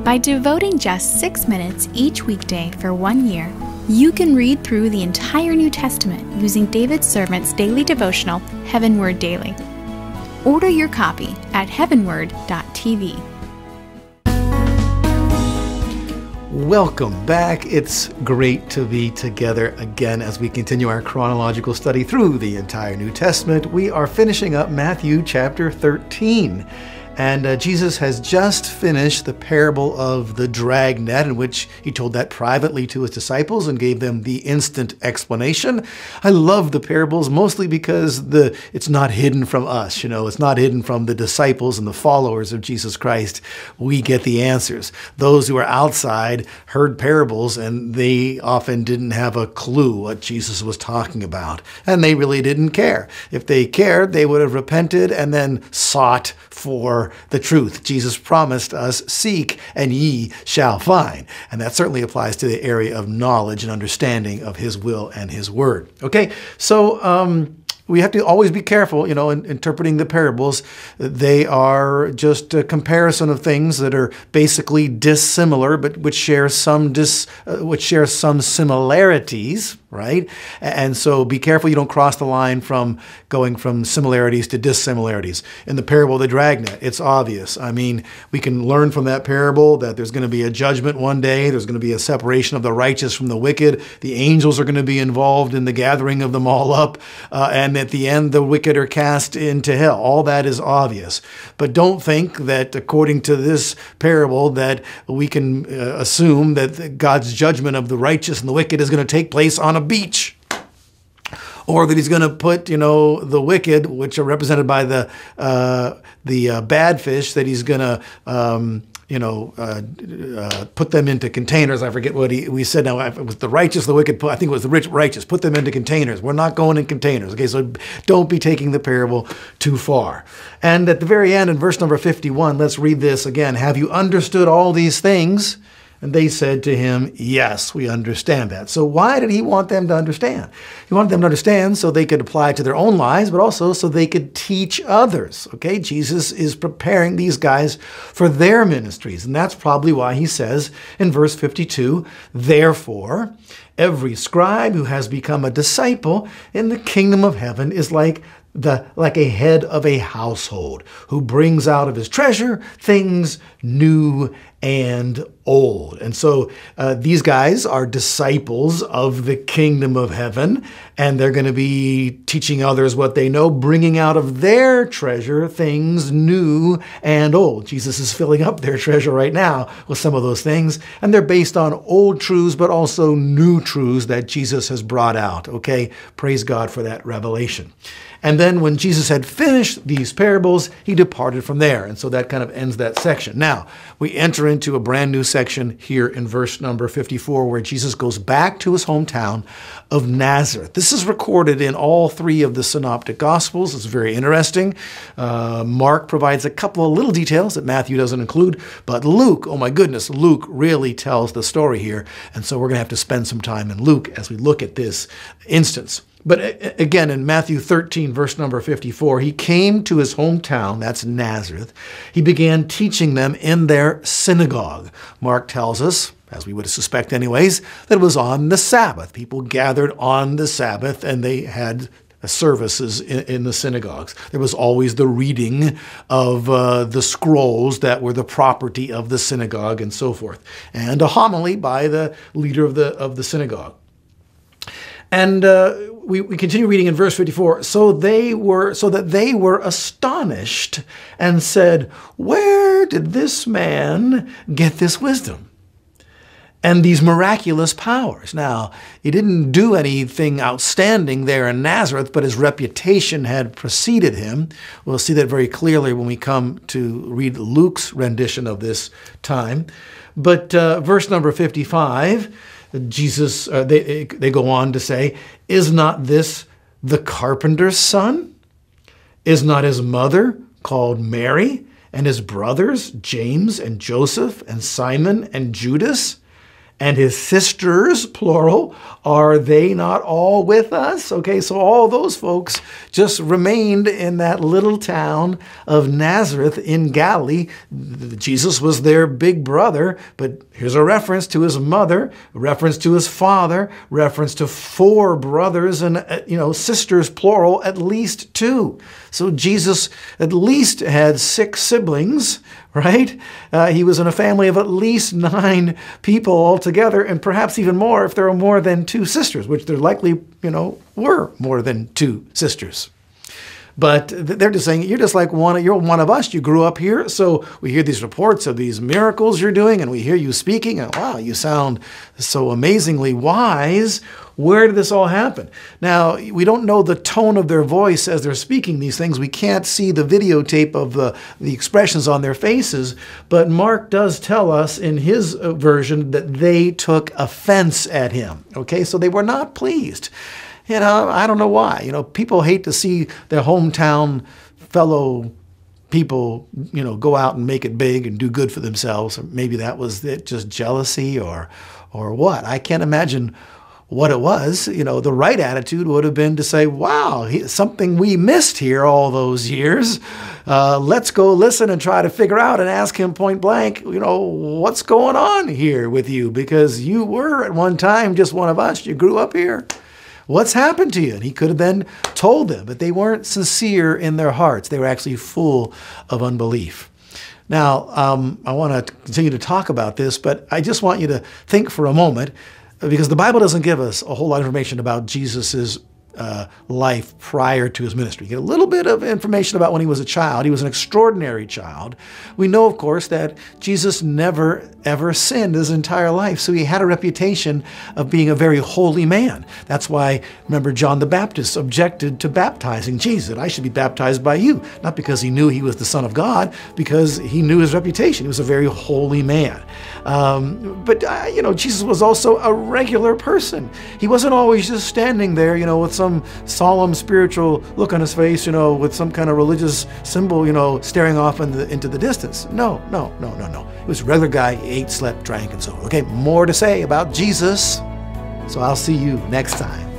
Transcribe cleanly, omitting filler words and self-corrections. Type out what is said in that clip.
By devoting just 6 minutes each weekday for 1 year, you can read through the entire New Testament using David's servant's daily devotional, HeavenWord Daily. Order your copy at heavenword.tv. Welcome back. It's great to be together again as we continue our chronological study through the entire New Testament. We are finishing up Matthew chapter 13. And Jesus has just finished the parable of the dragnet, in which he told that privately to his disciples and gave them the instant explanation. I love the parables mostly because it's not hidden from us. It's not hidden from the disciples and the followers of Jesus Christ. We get the answers. Those who are outside heard parables and they often didn't have a clue what Jesus was talking about. And they really didn't care. If they cared, they would have repented and then sought for the truth. Jesus promised us, seek and ye shall find. And that certainly applies to the area of knowledge and understanding of his will and his word. Okay, so we have to always be careful, in interpreting the parables. They are just a comparison of things that are basically dissimilar, but which share some similarities, right? And so be careful you don't cross the line from going from similarities to dissimilarities. In the parable of the dragnet, it's obvious. I mean, we can learn from that parable that there's going to be a judgment one day. There's going to be a separation of the righteous from the wicked. The angels are going to be involved in the gathering of them all up. And at the end, the wicked are cast into hell. All that is obvious. But don't think that according to this parable that we can assume that God's judgment of the righteous and the wicked is going to take place on a beach. Or that he's going to put, the wicked, which are represented by the bad fish, that he's going to put them into containers. I forget what we said now. It was the righteous, the wicked, I think it was the righteous, put them into containers. We're not going in containers. Okay, so don't be taking the parable too far. And at the very end, in verse number 51, let's read this again. Have you understood all these things? And they said to him, yes, we understand that. So why did he want them to understand? He wanted them to understand so they could apply it to their own lives, but also so they could teach others. Okay, Jesus is preparing these guys for their ministries. And that's probably why he says in verse 52, therefore, every scribe who has become a disciple in the kingdom of heaven is like a head of a household who brings out of his treasure things new and old. And so these guys are disciples of the kingdom of heaven, and they're going to be teaching others what they know, bringing out of their treasure things new and old. Jesus is filling up their treasure right now with some of those things, and they're based on old truths, but also new truths that Jesus has brought out. Okay, praise God for that revelation. And then when Jesus had finished these parables, he departed from there. And so that kind of ends that section. Now, we enter into a brand new section here in verse number 54, where Jesus goes back to his hometown of Nazareth. This is recorded in all three of the synoptic gospels. It's very interesting. Mark provides a couple of little details that Matthew doesn't include, but Luke, oh my goodness, Luke really tells the story here. And so we're going to have to spend some time in Luke as we look at this instance. But again, in Matthew 13, verse number 54, he came to his hometown, that's Nazareth. He began teaching them in their synagogue. Mark tells us, as we would suspect anyways, that it was on the Sabbath. People gathered on the Sabbath and they had services in the synagogues. There was always the reading of the scrolls that were the property of the synagogue and so forth, and a homily by the leader of the synagogue. And we continue reading in verse 54. So that they were astonished and said, where did this man get this wisdom and these miraculous powers? Now, he didn't do anything outstanding there in Nazareth, but his reputation had preceded him. We'll see that very clearly when we come to read Luke's rendition of this time. But verse number 55, Jesus, they go on to say, is not this the carpenter's son? Is not his mother called Mary, and his brothers James and Joseph and Simon and Judas? And his sisters, plural, are they not all with us? Okay, so all those folks just remained in that little town of Nazareth in Galilee. Jesus was their big brother, but here's a reference to his mother, a reference to his father, reference to 4 brothers and, sisters, plural, at least 2. So Jesus at least had 6 siblings, right? He was in a family of at least 9 people altogether, and perhaps even more if there were more than 2 sisters, which there likely, were more than 2 sisters. But they're just saying, you're just like you're one of us. You grew up here. So we hear these reports of these miracles you're doing, and we hear you speaking, and wow, you sound so amazingly wise. Where did this all happen? Now, we don't know the tone of their voice as they're speaking these things. We can't see the videotape of the expressions on their faces, but Mark does tell us in his version that they took offense at him. Okay, so they were not pleased. I don't know why. People hate to see their hometown fellow people, go out and make it big and do good for themselves. Or maybe that was it, just jealousy or what. I can't imagine what it was. The right attitude would have been to say, wow, something we missed here all those years. Let's go listen and try to figure out and ask him point blank, what's going on here with you? Because you were at one time just one of us. You grew up here. What's happened to you? And he could have then told them, but they weren't sincere in their hearts. They were actually full of unbelief. Now, I want to continue to talk about this, but I just want you to think for a moment, because the Bible doesn't give us a whole lot of information about Jesus's life prior to his ministry. You get a little bit of information about when he was a child. He was an extraordinary child. We know, of course, that Jesus never, ever sinned his entire life, so he had a reputation of being a very holy man. That's why, remember, John the Baptist objected to baptizing Jesus. I should be baptized by you, not because he knew he was the Son of God, because he knew his reputation. He was a very holy man. But Jesus was also a regular person. He wasn't always just standing there, with some solemn spiritual look on his face, with some kind of religious symbol, staring off into the distance. No. He was a regular guy. He ate, slept, drank, and so on. Okay, more to say about Jesus. So I'll see you next time.